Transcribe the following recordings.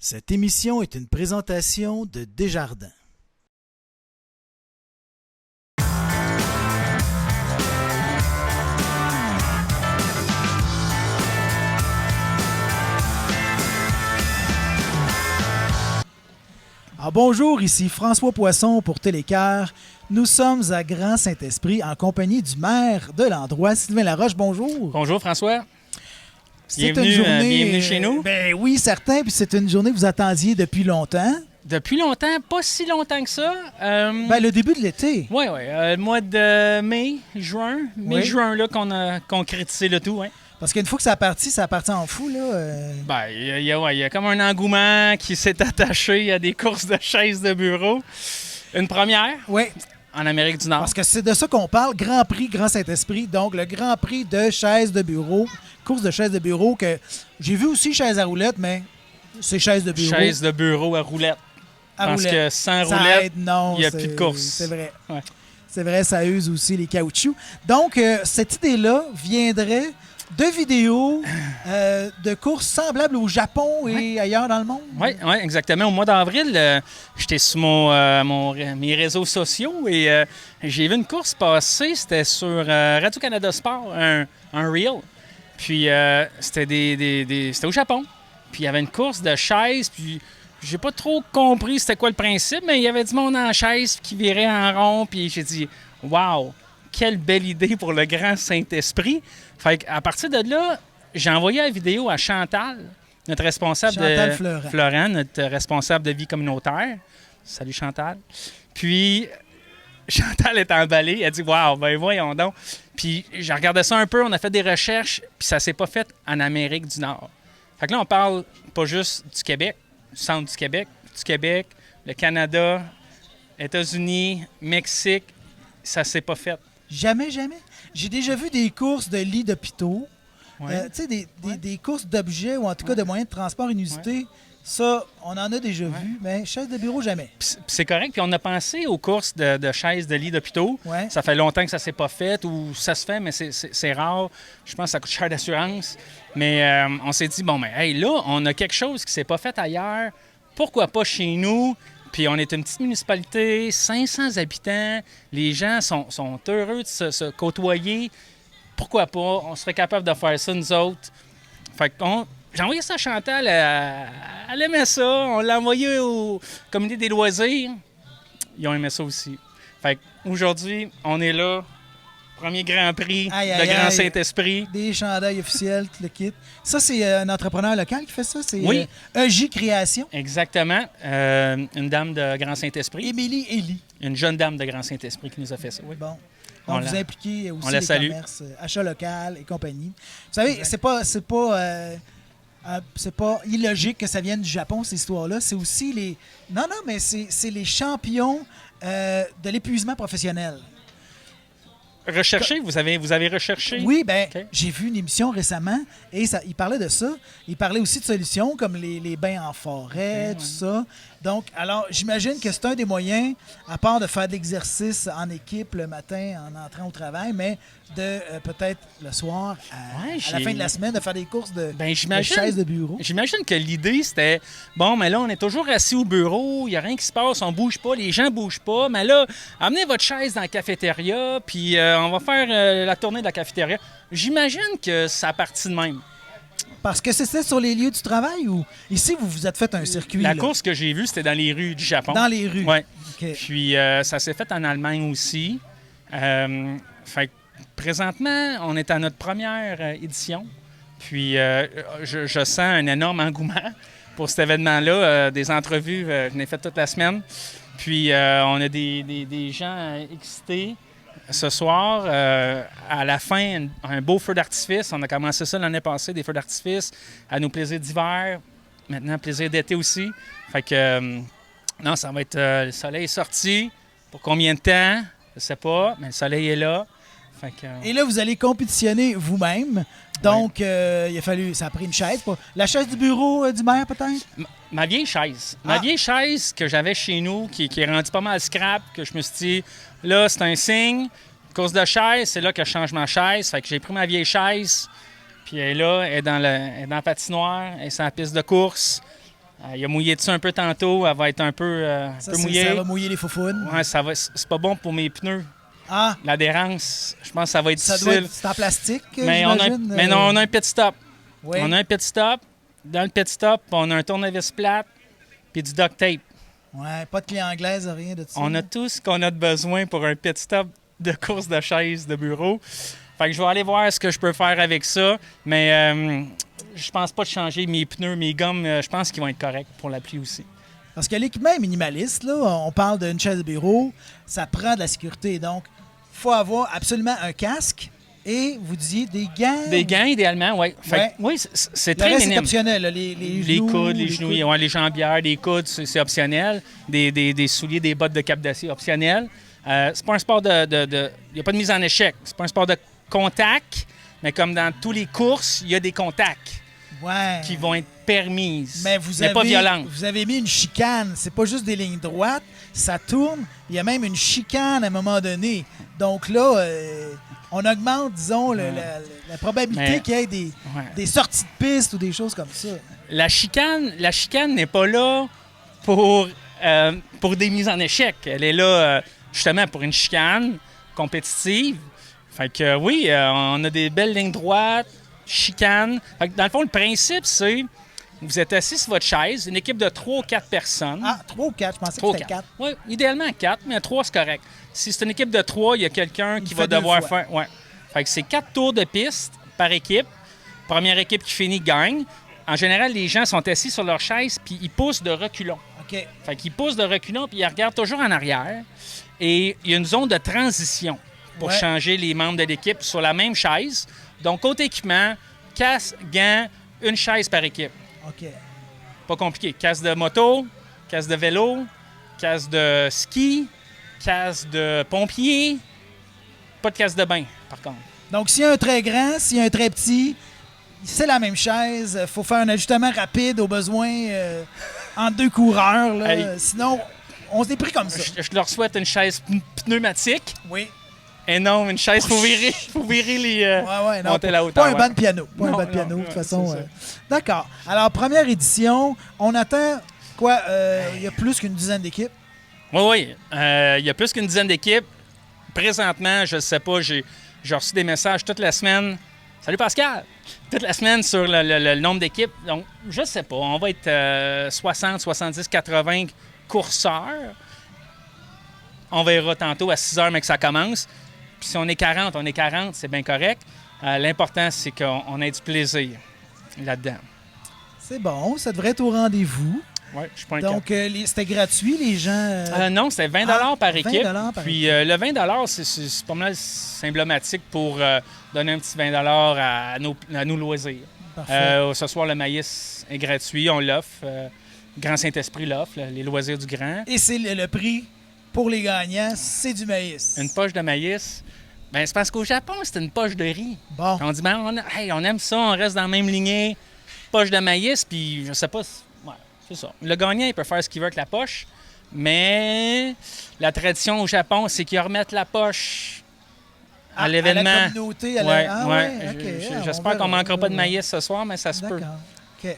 Cette émission est une présentation de Desjardins. Bonjour, ici François Poisson pour Télécart. Nous sommes à Grand Saint-Esprit en compagnie du maire de l'endroit, Sylvain Laroche. Bonjour. Bonjour François. Bienvenue chez nous. Ben oui, certain. Puis c'est une journée que vous attendiez depuis longtemps. Depuis longtemps, pas si longtemps que ça. Le début de l'été. Oui. Le mois de juin là, qu'on a concrétisé le tout. Ouais. Parce qu'une fois que ça a parti en fou, là. Il y a comme un engouement qui s'est attaché à des courses de chaises de bureau. Une première. Oui. En Amérique du Nord. Parce que c'est de ça qu'on parle, Grand Prix Grand Saint-Esprit. Donc, le Grand Prix de chaises de bureau, course de chaises de bureau, que j'ai vu aussi chaises à roulettes, mais c'est chaises de bureau. Chaises de bureau à roulettes. Parce que sans ça roulettes, aide, non, il n'y a plus de course. C'est vrai. Ouais. C'est vrai, ça use aussi les caoutchoucs. Donc, cette idée-là viendrait de vidéos de courses semblables au Japon et ailleurs dans le monde. Oui, exactement. Au mois d'avril, j'étais sur mes réseaux sociaux et j'ai vu une course passer. C'était sur Radio-Canada Sport, un reel. Puis c'était au Japon. Puis il y avait une course de chaises. Puis j'ai pas trop compris c'était quoi le principe, mais il y avait du monde en chaise qui virait en rond. Puis j'ai dit « Wow! Quelle belle idée pour le Grand Saint-Esprit! » Fait qu'à partir de là, j'ai envoyé la vidéo à Chantal, notre responsable Florent, notre responsable de vie communautaire. Salut Chantal. Puis Chantal est emballée, elle dit « Wow, ben voyons donc! » Puis j'ai regardé ça un peu, on a fait des recherches, puis ça s'est pas fait en Amérique du Nord. Fait que là, on parle pas juste du Québec, du centre du Québec, le Canada, États-Unis, Mexique, ça s'est pas fait. Jamais. J'ai déjà vu des courses de lits d'hôpitaux, Ouais. tu sais, des courses d'objets ou en tout cas de moyens de transport inusités. Ouais. Ça, on en a déjà vu, mais chaises de bureau, jamais. Puis c'est correct. Puis on a pensé aux courses de chaises de lits d'hôpitaux. Ouais. Ça fait longtemps que ça ne s'est pas fait ou ça se fait, mais c'est rare. Je pense que ça coûte cher d'assurance. Mais on s'est dit, là, on a quelque chose qui ne s'est pas fait ailleurs. Pourquoi pas chez nous? Puis on est une petite municipalité, 500 habitants. Les gens sont heureux de se côtoyer. Pourquoi pas? On serait capable de faire ça, nous autres. Fait que j'ai envoyé ça à Chantal. Elle aimait ça. On l'a envoyé au comité des loisirs. Ils ont aimé ça aussi. Fait qu'aujourd'hui, on est là. Premier Grand Prix de Grand Saint-Esprit. Des chandails officiels, tout le kit. Ça, c'est un entrepreneur local qui fait ça? C'est oui. EJ Création? Exactement. Une dame de Grand Saint-Esprit. Émilie Elie. Une jeune dame de Grand Saint-Esprit qui nous a fait ça. Oui. Bon. Donc, vous impliquez aussi les commerces, achats local et compagnie. Vous savez, c'est pas illogique que ça vienne du Japon, ces histoires-là. C'est aussi les... Non, mais c'est les champions de l'épuisement professionnel. Recherché? Vous avez recherché? Oui, J'ai vu une émission récemment et il parlait de ça. Il parlait aussi de solutions comme les bains en forêt, tout ça. Donc, alors, j'imagine que c'est un des moyens, à part de faire de l'exercice en équipe le matin en entrant au travail, mais de peut-être le soir, à la fin de la semaine, de faire des courses de chaises de bureau. J'imagine que l'idée, c'était, mais là, on est toujours assis au bureau, il n'y a rien qui se passe, on bouge pas, les gens bougent pas, mais là, amenez votre chaise dans la cafétéria, puis on va faire la tournée de la cafétéria. J'imagine que ça a parti de même. Parce que c'était sur les lieux du travail ou ici, vous vous êtes fait un circuit? La course que j'ai vue, c'était dans les rues du Japon. Dans les rues? Oui. Okay. Puis ça s'est fait en Allemagne aussi. Fait que présentement, on est à notre première édition. Puis je sens un énorme engouement pour cet événement-là. Des entrevues, je l'ai fait toute la semaine. Puis on a des gens excités. Ce soir, à la fin, un beau feu d'artifice. On a commencé ça l'année passée, des feux d'artifice, à nos plaisirs d'hiver. Maintenant, plaisir d'été aussi. Fait que, non, ça va être... le soleil est sorti. Pour combien de temps? Je ne sais pas, mais le soleil est là. Fait que, et là, vous allez compétitionner vous-même. Donc, ça a pris une chaise. La chaise du bureau du maire, peut-être? Ma vieille chaise. Ma vieille chaise que j'avais chez nous, qui est rendue pas mal scrap, que je me suis dit, là, c'est un signe. Course de chaise, c'est là que je change ma chaise. Fait que j'ai pris ma vieille chaise, puis elle est là, elle est dans la patinoire, elle est sur la piste de course. Il a mouillé dessus un peu tantôt. Elle va être un peu mouillée. Ça va mouiller les faufounes. Ouais, c'est pas bon pour mes pneus. Ah, L'adhérence, je pense que ça va être ça difficile. doit être... C'est en plastique, Mais non, on a un pit stop. Oui. On a un pit stop. Dans le pit stop, on a un tournevis plate puis du duct tape. Ouais, pas de clé anglaise, rien de ça. On a tout ce qu'on a de besoin pour un pit stop de course de chaise de bureau. Fait que je vais aller voir ce que je peux faire avec ça. Mais je pense pas de changer mes pneus, mes gommes. Je pense qu'ils vont être corrects pour la pluie aussi. Parce que l'équipement est minimaliste, là. On parle d'une chaise de bureau, ça prend de la sécurité. Donc, il faut avoir absolument un casque et, vous disiez, des gants. Des gants, idéalement, oui. Ouais. Oui, c'est Le très reste, c'est minime. optionnel, là. Les genoux, coudes, les genoux, coudes. ouais, les jambières, les coudes, c'est optionnel. Des souliers, des bottes de cap d'acier, optionnel. C'est pas un sport Il n'y a pas de mise en échec. C'est pas un sport de contact, mais comme dans toutes les courses, il y a des contacts Ouais. qui vont être permises, Mais pas violentes. vous avez mis une chicane. C'est pas juste des lignes droites. Ça tourne. Il y a même une chicane à un moment donné. Donc là, on augmente, disons, la probabilité Mais- qu'il y ait des sorties de piste ou des choses comme ça. La chicane n'est pas là pour des mises en échec. Elle est là justement pour une chicane compétitive. Fait que oui, on a des belles lignes droites, chicane. Fait que dans le fond, le principe, c'est vous êtes assis sur votre chaise, une équipe de 3 ou 4 personnes. Ah, 3 ou 4. Je pensais que 3 ou c'était 4. Oui, idéalement 4, mais 3, c'est correct. Si c'est une équipe de 3, il y a quelqu'un Il qui fait va deux devoir fois. faire. Ouais. Fait que c'est 4 tours de piste par équipe. Première équipe qui finit gagne. En général, les gens sont assis sur leur chaise puis ils poussent de reculons. OK. Fait qu'ils poussent de reculons puis ils regardent toujours en arrière. Et il y a une zone de transition pour Ouais. changer les membres de l'équipe sur la même chaise. Donc, côté équipement, casque, gants, une chaise par équipe. OK. Pas compliqué. Casque de moto, casque de vélo, casque de ski, casque de pompier. Pas de casque de bain, par contre. Donc, s'il y a un très grand, s'il y a un très petit, c'est la même chaise. Il faut faire un ajustement rapide au besoin entre deux coureurs. Là. Hey. Sinon, on s'est pris comme ça. Je leur souhaite une chaise pneumatique Oui. et non une chaise pour virer les... Ouais, non, monter la hauteur. pas un banc de piano. Pas Non, un banc de piano, non, de toute ouais, façon. c'est ça. D'accord. Alors, première édition, on attend quoi? Il y a plus qu'une dizaine d'équipes. Oui. Il y a plus qu'une dizaine d'équipes. Présentement, je ne sais pas, j'ai reçu des messages toute la semaine. Salut Pascal! Toute la semaine sur le nombre d'équipes. Donc, je ne sais pas. On va être 60, 70, 80 courseurs. On verra tantôt à 6 heures, mais que ça commence. Puis si on est 40, c'est bien correct. L'important, c'est qu'on ait du plaisir là-dedans. C'est bon, ça devrait être au rendez-vous. Oui, je suis pas Donc, c'était gratuit, les gens. non, c'était 20 par 20 équipe. par Puis le 20 c'est pas mal symbolique pour donner un petit 20 à nos loisirs. Parfait. Ce soir, le maïs est gratuit, on l'offre. Grand Saint-Esprit l'offre, les loisirs du Grand. Et c'est le prix pour les gagnants, c'est du maïs. Une poche de maïs. Ben, c'est parce qu'au Japon, c'est une poche de riz. Bon. On dit, on aime ça, on reste dans la même lignée. Poche de maïs, puis je sais pas. Ouais, c'est ça. Le gagnant, il peut faire ce qu'il veut avec la poche, mais la tradition au Japon, c'est qu'ils remettent la poche à l'événement. À la communauté. Ouais. OK. J'espère qu'on ne manquera pas de maïs ce soir, mais ça se peut. D'accord. OK.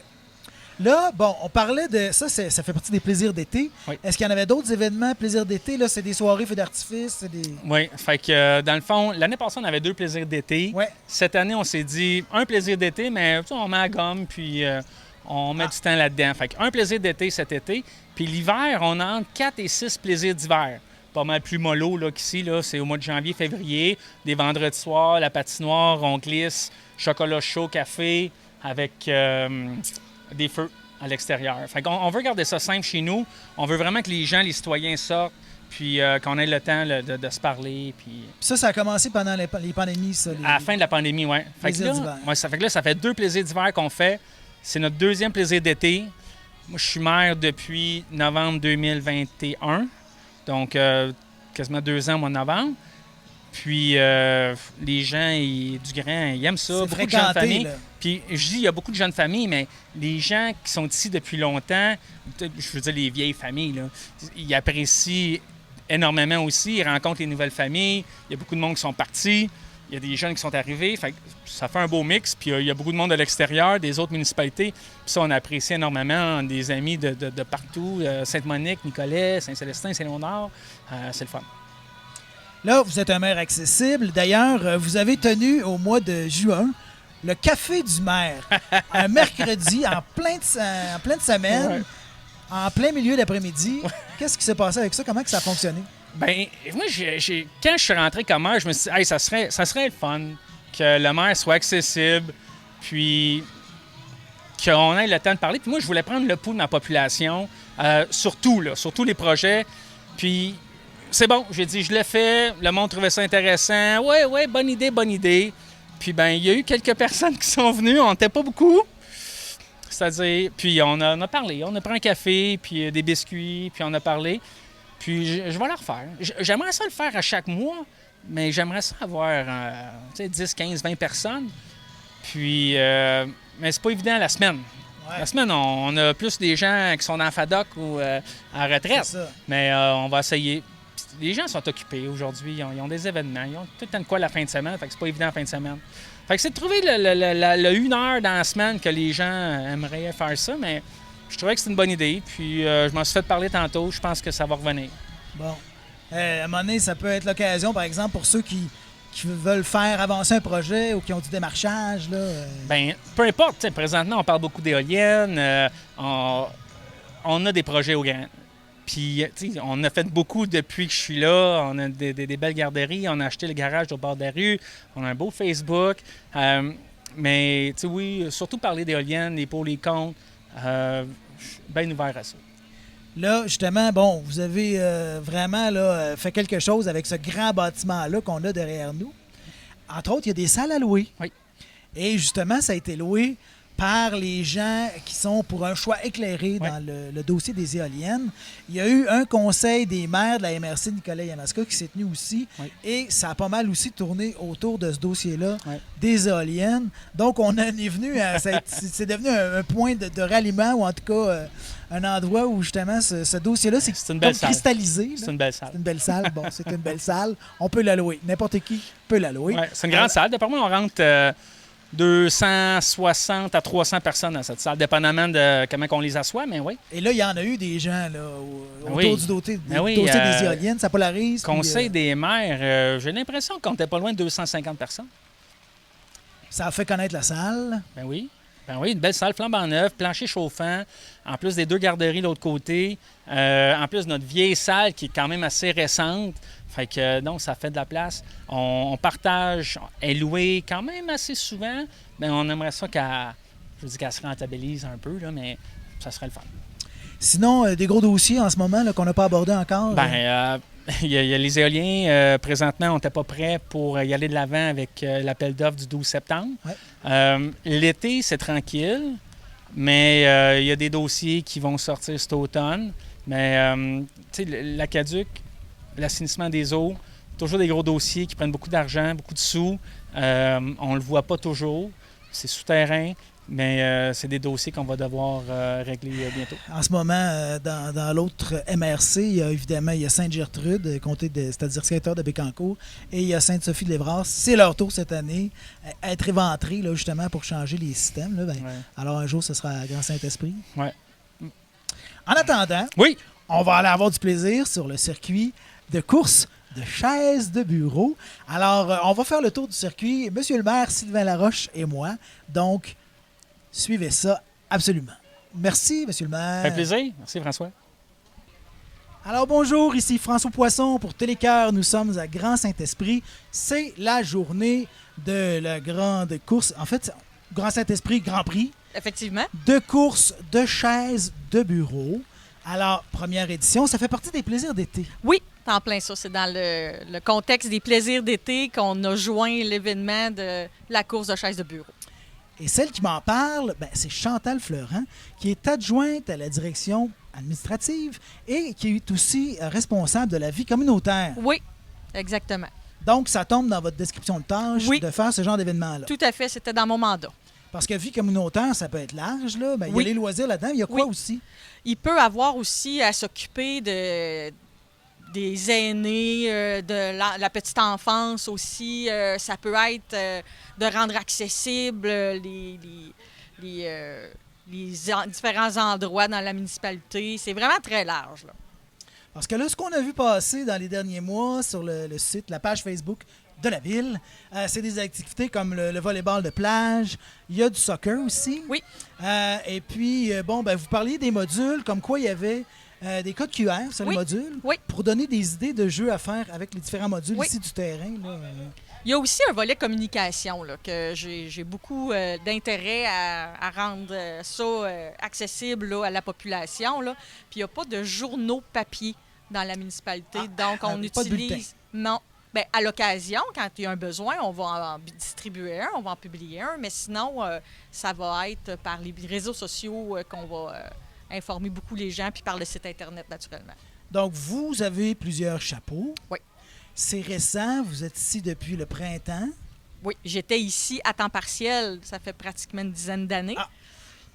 Là, bon, on parlait de... Ça fait partie des plaisirs d'été. Oui. Est-ce qu'il y en avait d'autres événements, plaisirs d'été? Là, c'est des soirées feux d'artifice, c'est des... Oui, fait que dans le fond, l'année passée, on avait 2 plaisirs d'été. Ouais. Cette année, on s'est dit un plaisir d'été, mais tu sais, on met la gomme, puis on met du temps là-dedans. Fait qu'un plaisir d'été cet été. Puis l'hiver, on a entre 4 et 6 plaisirs d'hiver. Pas mal plus mollo là, qu'ici. Là, c'est au mois de janvier, février. Des vendredis soirs, la patinoire, on glisse, chocolat chaud, café, avec des feux à l'extérieur. Fait qu'on veut garder ça simple chez nous. On veut vraiment que les gens, les citoyens sortent, puis qu'on ait le temps de se parler. Puis Ça a commencé pendant les pandémies, ça. à la fin de la pandémie, oui. Plaisirs d'hiver. Ça fait 2 plaisirs d'hiver qu'on fait. C'est notre 2e plaisir d'été. Moi, je suis maire depuis novembre 2021. Donc, quasiment 2 ans au mois de novembre. Puis, les gens du Grand, ils aiment ça. C'est Beaucoup de jeunes fréquenté, familles. là. Puis, je dis, il y a beaucoup de jeunes familles, mais les gens qui sont ici depuis longtemps, je veux dire les vieilles familles, là, ils apprécient énormément aussi. Ils rencontrent les nouvelles familles. Il y a beaucoup de monde qui sont partis. il y a des jeunes qui sont arrivés. Fait que ça fait un beau mix. Puis il y a beaucoup de monde de l'extérieur, des autres municipalités. Puis ça, on apprécie énormément. Des amis de partout. Sainte-Monique, Nicolet, Saint-Célestin, Saint-Léonard. C'est le fun. Là, vous êtes un maire accessible. D'ailleurs, vous avez tenu au mois de juin le Café du maire. Un mercredi en pleine semaine, Ouais. en plein milieu d'après-midi. Qu'est-ce qui s'est passé avec ça? Comment que ça a fonctionné? Ben, moi, quand je suis rentré comme maire, je me suis dit, hey, ça serait le fun que le maire soit accessible, puis qu'on ait le temps de parler. Puis moi, je voulais prendre le pouls de ma population, sur tous les projets. Puis c'est bon, j'ai dit, je l'ai fait, le monde trouvait ça intéressant. Ouais, bonne idée. Puis ben, il y a eu quelques personnes qui sont venues, on n'était pas beaucoup. C'est-à-dire, puis on a parlé, on a pris un café, puis des biscuits, puis on a parlé. Puis je vais le refaire. J'aimerais ça le faire à chaque mois, mais j'aimerais ça avoir 10, 15, 20 personnes. Puis, mais c'est pas évident la semaine. Ouais. La semaine, on a plus des gens qui sont en FADOC ou en retraite. C'est ça. Mais on va essayer. Puis les gens sont occupés aujourd'hui. Ils ont des événements. Ils ont tout le temps de quoi la fin de semaine. Fait que c'est pas évident la fin de semaine. Fait que c'est de trouver le 1 heure dans la semaine que les gens aimeraient faire ça. Mais je trouvais que c'est une bonne idée. Puis je m'en suis fait parler tantôt. Je pense que ça va revenir. Bon. À un moment donné, ça peut être l'occasion, par exemple, pour ceux qui veulent faire avancer un projet ou qui ont du démarchage. Là, Bien, peu importe. T'sais, présentement, on parle beaucoup d'éoliennes. On a des projets au grand. Puis, on a fait beaucoup depuis que je suis là. On a des belles garderies. On a acheté le garage au bord de la rue. On a un beau Facebook. Mais, oui, surtout parler d'éoliennes, les pour, les contre. Je suis bien ouvert à ça. Là, justement, bon, vous avez vraiment là, fait quelque chose avec ce grand bâtiment-là qu'on a derrière nous. Entre autres, il y a des salles à louer. Oui. Et justement, ça a été loué par les gens qui sont pour un choix éclairé dans le dossier des éoliennes. Il y a eu un conseil des maires de la MRC Nicolet-Yamaska qui s'est tenu aussi. Oui. Et ça a pas mal aussi tourné autour de ce dossier-là Oui. des éoliennes. Donc, on en est venu à... c'est devenu un point de ralliement ou en tout cas... un endroit où, justement, ce dossier-là, c'est une belle comme salle. cristallisé. C'est une belle salle. C'est une belle salle. Bon, c'est une belle salle. On peut la louer. N'importe qui peut la louer. Ouais, c'est une grande salle. D'après moi, on rentre 260 à 300 personnes dans cette salle, dépendamment de comment on les assoit, mais oui. Et là, il y en a eu des gens là, autour Oui. du dossier Oui, des éoliennes. Ça polarise. Conseil puis, des maires, j'ai l'impression qu'on n'était pas loin de 250 personnes. ça a fait connaître la salle. Ben oui, une belle salle flambant neuve, plancher chauffant, en plus des 2 garderies de l'autre côté, en plus de notre vieille salle qui est quand même assez récente. Fait que donc ça fait de la place. On partage, elle est louée quand même assez souvent, mais on aimerait ça qu'elle se rentabilise un peu, là, mais ça serait le fun. Sinon, des gros dossiers en ce moment là, qu'on n'a pas abordé encore. Il y a les éoliens. Présentement, on n'était pas prêt pour y aller de l'avant avec l'appel d'offres du 12 septembre. Ouais. L'été, c'est tranquille, mais il y a des dossiers qui vont sortir cet automne. Mais, tu sais, l'aqueduc, l'assainissement des eaux, toujours des gros dossiers qui prennent beaucoup d'argent, beaucoup de sous. On ne le voit pas toujours. C'est souterrain. Mais c'est des dossiers qu'on va devoir régler bientôt. En ce moment, dans l'autre MRC, il y a Sainte-Gertrude, comté c'est-à-dire secteur de Bécancour, et il y a Sainte-Sophie-de-Lévras. C'est leur tour cette année à être éventrés, là, justement, pour changer les systèmes. Là. Ouais. Alors, un jour, ce sera à Grand Saint-Esprit. Ouais. En attendant, Oui! on va aller avoir du plaisir sur le circuit de course de chaises de bureau. Alors, on va faire le tour du circuit, Monsieur le maire, Sylvain Laroche et moi. Donc, suivez ça absolument. Merci, Monsieur le maire. Ça fait plaisir. Merci, François. Alors bonjour, ici François Poisson pour Télécœur. Nous sommes à Grand Saint-Esprit. C'est la journée de la grande course. En fait, Grand Saint-Esprit, Grand Prix. Effectivement. De course de chaises de bureau. Alors, première édition, ça fait partie des plaisirs d'été. Oui, en plein ça. C'est dans le contexte des plaisirs d'été qu'on a joint l'événement de la course de chaises de bureau. Et celle qui m'en parle, c'est Chantal Fleurant, qui est adjointe à la direction administrative et qui est aussi responsable de la vie communautaire. Oui, exactement. Donc, ça tombe dans votre description de tâche de faire ce genre d'événement-là. Tout à fait, c'était dans mon mandat. Parce que vie communautaire, ça peut être large, là. Il y a les loisirs là-dedans. Il y a quoi aussi? Il peut avoir aussi à s'occuper des aînés, de la petite enfance aussi. Ça peut être de rendre accessible différents endroits dans la municipalité. C'est vraiment très large, là. Parce que là, ce qu'on a vu passer dans les derniers mois sur le site, la page Facebook de la ville, c'est des activités comme le volleyball de plage. Il y a du soccer aussi. Oui. Et puis, vous parliez des modules, comme quoi il y avait des codes QR sur les modules pour donner des idées de jeux à faire avec les différents modules ici du terrain. Là. Il y a aussi un volet communication là, que j'ai beaucoup d'intérêt à rendre ça accessible là, à la population. Là. Puis il n'y a pas de journaux papier dans la municipalité. Donc, on utilise... Non. Bien, à l'occasion, quand il y a un besoin, on va en distribuer un, on va en publier un. Mais sinon, ça va être par les réseaux sociaux qu'on va informer beaucoup les gens, puis par le site Internet, naturellement. Donc, vous avez plusieurs chapeaux. Oui. C'est récent, vous êtes ici depuis le printemps. Oui, j'étais ici à temps partiel, ça fait pratiquement une dizaine d'années,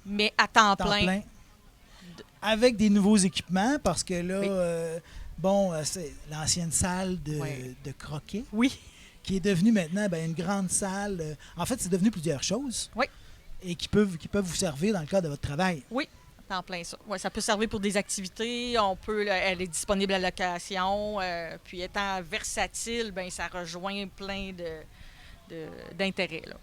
mais à temps plein. Avec des nouveaux équipements, parce que là, c'est l'ancienne salle de croquet, qui est devenue maintenant une grande salle. En fait, c'est devenu plusieurs choses. Oui. Et qui peuvent vous servir dans le cadre de votre travail. Oui. En plein ça. Ouais, ça peut servir pour des activités. Elle est disponible à location. Puis étant versatile, ça rejoint plein d'intérêts, là.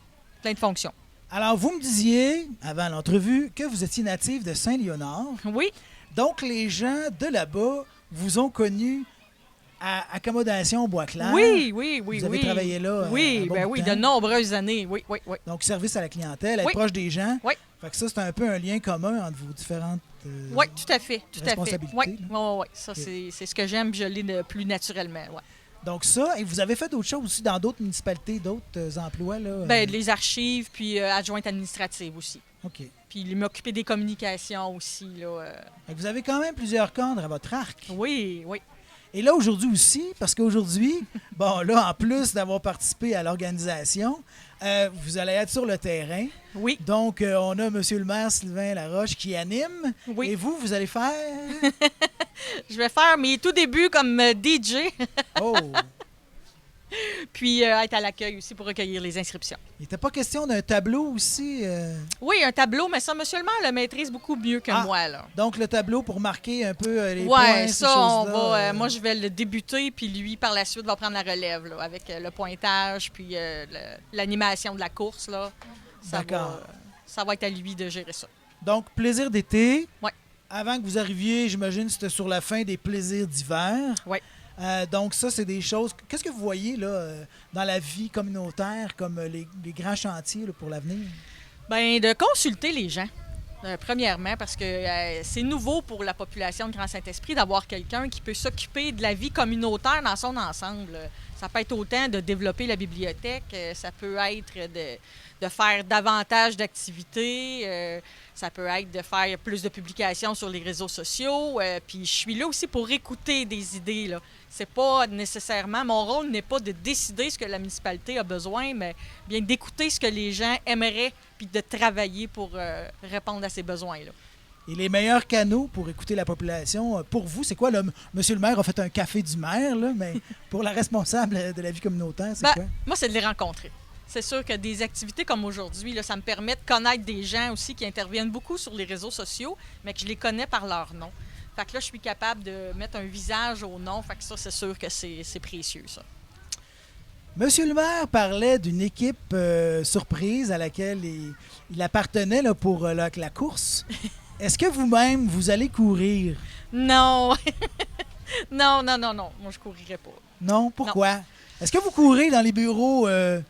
Plein de fonctions. Alors, vous me disiez, avant l'entrevue, que vous étiez natif de Saint-Léonard. Oui. Donc, les gens de là-bas vous ont connu à Accommodation Boisclair. Oui. Vous avez travaillé là. Oui, de nombreuses années. Oui. Donc, service à la clientèle, être proche des gens. Oui. Fait que ça, c'est un peu un lien commun entre vos différentes oui, tout à fait. responsabilités. Oui. Ça, c'est ce que j'aime, je l'ai le plus naturellement. Ouais. Donc ça, et vous avez fait d'autres choses aussi dans d'autres municipalités, d'autres emplois? Là, les archives, puis adjointe administrative aussi. OK. Puis m'occuper des communications aussi. Là, Vous avez quand même plusieurs cadres à votre arc. Oui. Et là, aujourd'hui aussi, parce qu'aujourd'hui, en plus d'avoir participé à l'organisation, vous allez être sur le terrain. Oui. Donc, on a M. le maire Sylvain Laroche qui anime. Oui. Et vous allez faire? Je vais faire mes tout débuts comme DJ. Oh! Puis être à l'accueil aussi pour recueillir les inscriptions. Il n'était pas question d'un tableau aussi? Oui, un tableau, mais ça, M. le maire le maîtrise beaucoup mieux que moi. Là. Donc, le tableau pour marquer un peu les points, ces ça, choses-là. moi, je vais le débuter, puis lui, par la suite, va prendre la relève là, avec le pointage, puis l'animation de la course. Là. D'accord. Ça va être à lui de gérer ça. Donc, plaisir d'été. Oui. Avant que vous arriviez, j'imagine que c'était sur la fin des plaisirs d'hiver. Oui. Donc, ça, c'est des choses... Qu'est-ce que vous voyez là, dans la vie communautaire comme les grands chantiers là, pour l'avenir? Bien, de consulter les gens, premièrement, parce que c'est nouveau pour la population de Grand Saint-Esprit d'avoir quelqu'un qui peut s'occuper de la vie communautaire dans son ensemble. Ça peut être autant de développer la bibliothèque, ça peut être de faire davantage d'activités, ça peut être de faire plus de publications sur les réseaux sociaux. Puis je suis là aussi pour écouter des idées, là. C'est pas nécessairement... Mon rôle n'est pas de décider ce que la municipalité a besoin, mais bien d'écouter ce que les gens aimeraient puis de travailler pour répondre à ces besoins-là. Et les meilleurs canaux pour écouter la population, pour vous, c'est quoi? Là, Monsieur le maire a fait un café du maire, là, mais pour la responsable de la vie communautaire, c'est quoi? Moi, c'est de les rencontrer. C'est sûr que des activités comme aujourd'hui, là, ça me permet de connaître des gens aussi qui interviennent beaucoup sur les réseaux sociaux, mais que je les connais par leur nom. Fait que là, je suis capable de mettre un visage au nom. Fait que ça, c'est sûr que c'est précieux, ça. Monsieur le maire parlait d'une équipe surprise à laquelle il appartenait là, pour la course. Est-ce que vous-même, vous allez courir? Non. non. Moi, je courirais pas. Non? Pourquoi? Non. Est-ce que vous courez dans les bureaux de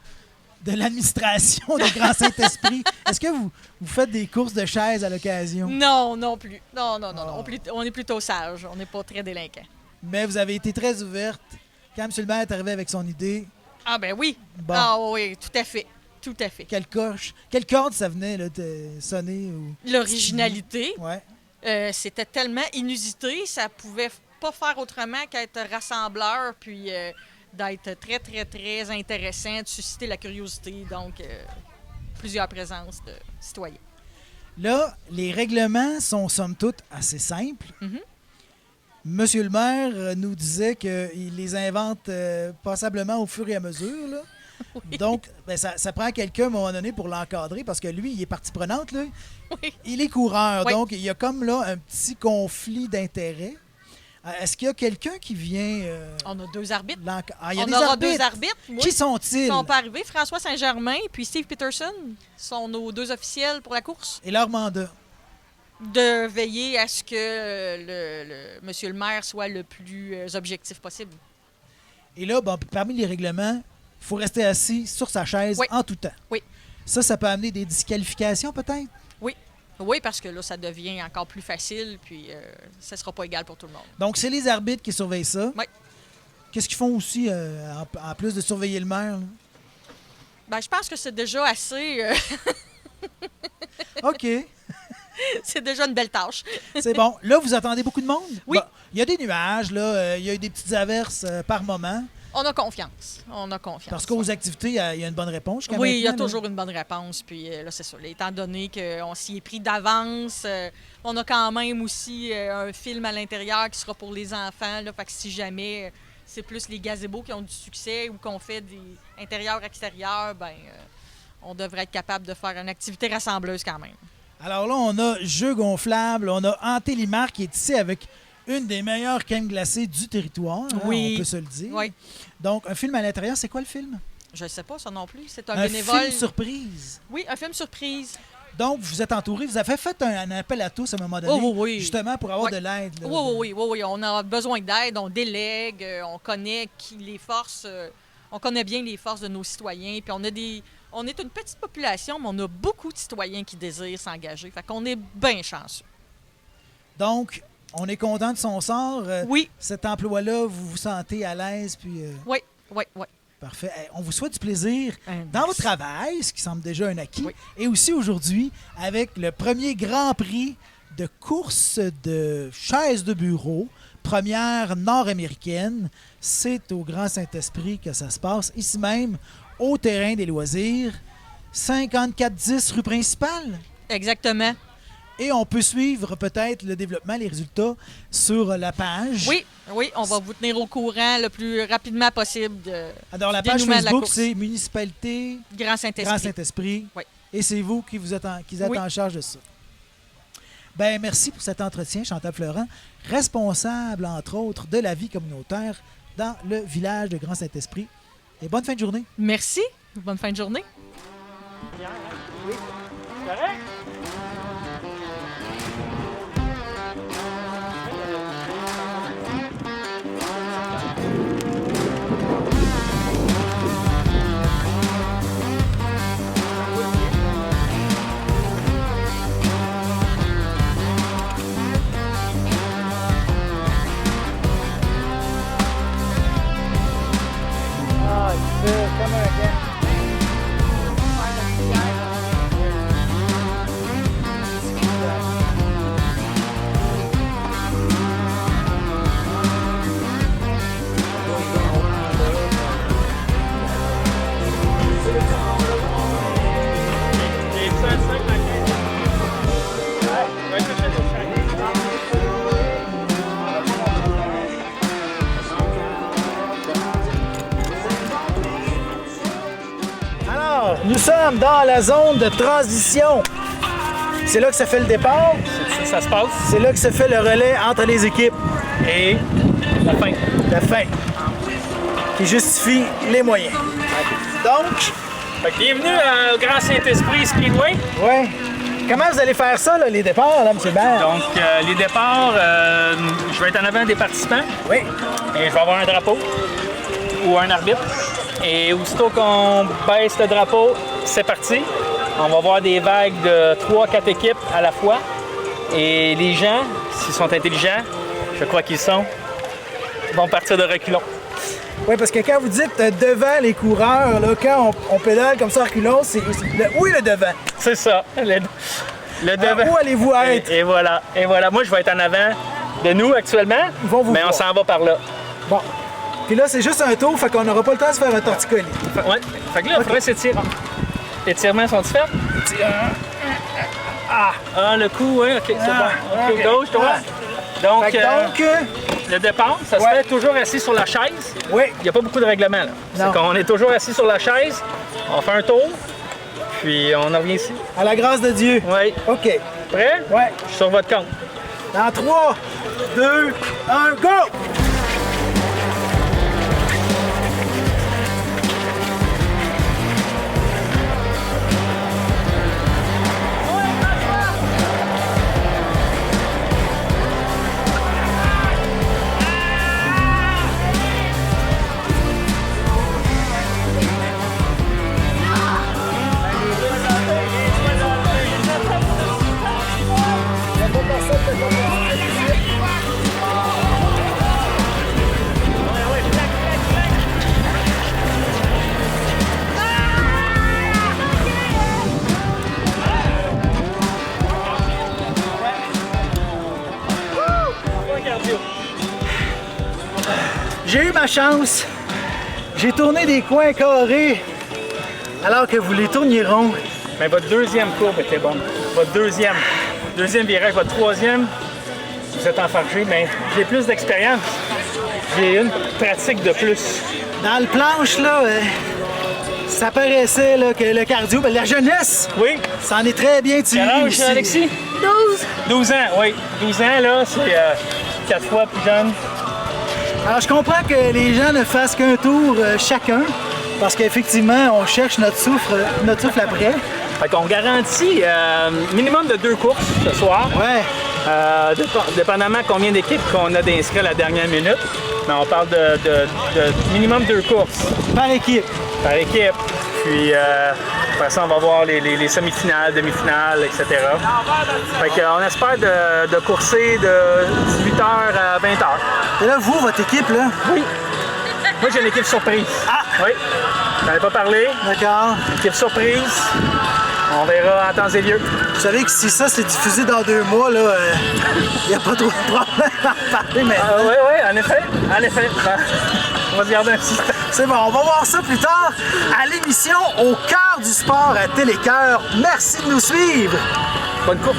l'administration de Grand Saint-Esprit? Est-ce que vous faites des courses de chaises à l'occasion? Non, non plus. Non. Oh. On est plutôt sage. On n'est pas très délinquant. Mais vous avez été très ouverte. Quand M. le maire est arrivé avec son idée... Ah ben oui. Bon. Ah oui, tout à fait. Tout à fait. Quelle corde ça venait là, de sonner? L'originalité. Ouais. C'était tellement inusité, ça pouvait pas faire autrement qu'être rassembleur, puis d'être très, très, très intéressant, de susciter la curiosité. Donc, plusieurs présences de citoyens. Là, les règlements sont somme toute assez simples. Mm-hmm. Monsieur le maire nous disait qu'il les invente passablement au fur et à mesure. Là. Oui. Donc, ben, ça prend quelqu'un à un moment donné pour l'encadrer parce que lui, il est partie prenante. Là. Oui. Il est coureur. Oui. Donc, il y a comme là un petit conflit d'intérêts. Est-ce qu'il y a quelqu'un qui vient... On a 2 arbitres. il y a On des aura arbitres. 2 arbitres. Oui. Qui sont-ils? Ils sont pas arrivés. François Saint-Germain puis Steve Peterson sont nos 2 officiels pour la course. Et leur mandat? De veiller à ce que monsieur le maire soit le plus objectif possible. Et là, bon, parmi les règlements, il faut rester assis sur sa chaise Oui. en tout temps. Oui. Ça peut amener des disqualifications peut-être? Oui, parce que là, ça devient encore plus facile, puis ça ne sera pas égal pour tout le monde. Donc, c'est les arbitres qui surveillent ça. Oui. Qu'est-ce qu'ils font aussi, en plus de surveiller le maire? Là? Ben, je pense que c'est déjà assez... OK, c'est déjà une belle tâche. c'est bon. Là, vous attendez beaucoup de monde? Oui. Bon, il y a des nuages, là. Il y a eu des petites averses par moment. On a confiance. On a confiance. Parce qu'aux activités, il y a une bonne réponse. jusqu'à Oui, il y a maintenant, là. toujours une bonne réponse. Puis là, c'est ça. Là, étant donné qu'on s'y est pris d'avance, on a quand même aussi un film à l'intérieur qui sera pour les enfants. Là, fait que si jamais c'est plus les gazebos qui ont du succès ou qu'on fait des intérieurs-extérieurs, ben on devrait être capable de faire une activité rassembleuse quand même. Alors là, on a Jeux gonflables, on a Hanté Limar qui est ici avec une des meilleures crèmes glacées du territoire, hein, Oui. on peut se le dire. Oui. Donc, un film à l'intérieur, c'est quoi le film? Je ne sais pas ça non plus. C'est un Un bénévole. film surprise. Oui, un film surprise. Donc, vous êtes entouré, vous avez fait un appel à tous à un moment donné, Oh, oui, oui. justement pour avoir Oui. de l'aide. là. Oui. On a besoin d'aide, on délègue, on connaît les forces, on connaît bien les forces de nos citoyens. Puis on est une petite population, mais on a beaucoup de citoyens qui désirent s'engager. Fait qu'on est bien chanceux. Donc, on est content de son sort. Oui, Cet emploi-là, vous vous sentez à l'aise, puis oui. parfait. On vous souhaite du plaisir dans Merci. votre travail, ce qui semble déjà un acquis, Oui. et aussi aujourd'hui avec le premier Grand Prix de course de chaises de bureau, première nord-américaine. C'est au Grand Saint-Esprit que ça se passe, ici même, au terrain des loisirs, 5410 rue principale. Exactement. Et on peut suivre peut-être le développement, les résultats sur la page. Oui, on va vous tenir au courant le plus rapidement possible Alors, la du page dénouement de la Facebook, course. c'est Municipalité Grand Saint-Esprit. Grand Saint-Esprit. Oui. Et c'est vous qui êtes Oui. en charge de ça. Ben merci pour cet entretien, Chantal Fleurant, responsable, entre autres, de la vie communautaire dans le village de Grand Saint-Esprit. Et bonne fin de journée. Merci. Bonne fin de journée. Correct? Alors, nous sommes dans la zone de transition. C'est là que se fait le départ. Ça se passe. C'est là que se fait le relais entre les équipes. Et la fin. La fin. Qui justifie les moyens. Donc, Fait que bienvenue au Grand Saint-Esprit Speedway. ouais. Comment vous allez faire ça, là, les départs, là, M. Baird? Donc, les départs, je vais être en avant des participants Oui. et je vais avoir un drapeau ou un arbitre. Et aussitôt qu'on baisse le drapeau, c'est parti. On va voir des vagues de 3-4 équipes à la fois. Et les gens, s'ils sont intelligents, je crois qu'ils sont, vont partir de reculons. Oui, parce que quand vous dites devant les coureurs, là, quand on pédale comme ça, reculons, où est le devant? C'est ça, le devant. Où allez-vous être? Et voilà, et voilà. Moi, je vais être en avant de nous actuellement, Ils vont vous mais on voir. s'en va par là. Bon. Puis là, c'est juste un tour, fait qu'on n'aura pas le temps de se faire un torticolis. Ouais. Fait que là, il faudrait s'étirer. Les étirements sont-ils faits? Ah, le coup, oui, OK, c'est bon. OK, gauche, droite. Donc, Fait que donc, le départ, ça se Ouais. fait toujours assis sur la chaise. Oui. Il n'y a pas beaucoup de règlements. Là. Non. C'est qu'on est toujours assis sur la chaise, on fait un tour, puis on en revient ici. À la grâce de Dieu. Oui. OK. Prêt? Ouais. Je suis sur votre compte. Dans 3, 2, 1, go! J'ai eu ma chance. J'ai tourné des coins carrés alors que vous les tourniez ronds. Mais votre deuxième courbe était bonne. Votre deuxième virage, votre troisième, vous êtes enfargé, mais j'ai plus d'expérience. J'ai une pratique de plus. Dans le planche, là, ça paraissait là, que le cardio, ben, la jeunesse, Oui? ça en est très bien tiré Quel âge, ici. Alexis? 12. 12 ans, oui. 12 ans, là, c'est 4 fois plus jeune. Alors, je comprends que les gens ne fassent qu'un tour chacun, parce qu'effectivement, on cherche notre souffle après. Fait qu'on garantit minimum de 2 courses ce soir. Ouais. Dépendamment combien d'équipes qu'on a d'inscrits à la dernière minute. Mais on parle de minimum 2 courses Par équipe. par équipe. Puis après ça, on va voir les semi-finales, demi-finales, etc. Fait qu'on espère de courser de 18h à 20h. Et là, vous, votre équipe, là, Oui. Moi, j'ai une équipe surprise. Ah! Oui. J'en ai pas parlé. d'accord. Équipe surprise. On verra en temps et lieu. Vous savez que si ça, c'est diffusé dans 2 mois, là, il n'y a pas trop de problème à en parler maintenant. Oui, oui, en effet. En effet. On va se garder un petit temps. C'est bon, on va voir ça plus tard à l'émission Au cœur du sport à Télécœur. Merci de nous suivre. Bonne course.